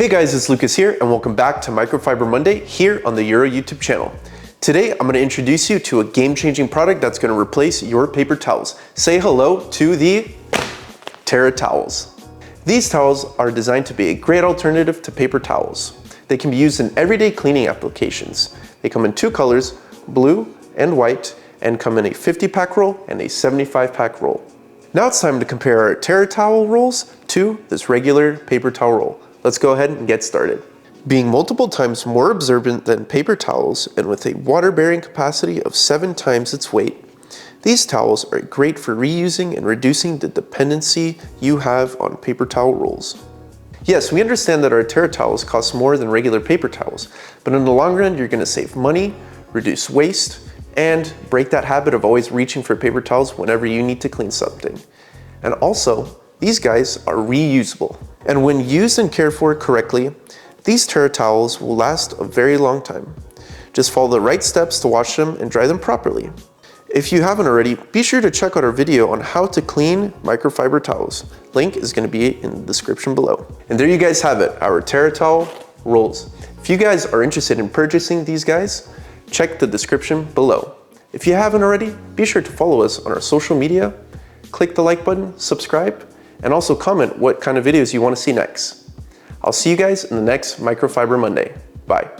Hey guys, it's Lucas here and welcome back to Microfiber Monday here on the Euro YouTube channel. Today I'm going to introduce you to a game-changing product that's going to replace your paper towels. Say hello to the Terra towels. These towels are designed to be a great alternative to paper towels. They can be used in everyday cleaning applications. They come in two colors, blue and white, and come in a 50-pack roll and a 75-pack roll. Now it's time to compare our Terra towel rolls to this regular paper towel roll. Let's go ahead and get started. Being multiple times more absorbent than paper towels and with a water-bearing capacity of 7 times its weight, these towels are great for reusing and reducing the dependency you have on paper towel rolls. Yes, we understand that our Terra towels cost more than regular paper towels, but in the long run, you're going to save money, reduce waste, and break that habit of always reaching for paper towels whenever you need to clean something. And also, these guys are reusable. And when used and cared for correctly, these Terra towels will last a very long time. Just follow the right steps to wash them and dry them properly. If you haven't already, be sure to check out our video on how to clean microfiber towels. Link is going to be in the description below. And there you guys have it, our Terra towel rolls. If you guys are interested in purchasing these guys, check the description below. If you haven't already, be sure to follow us on our social media, click the like button, subscribe, and also comment what kind of videos you want to see next. I'll see you guys in the next Microfiber Monday. Bye.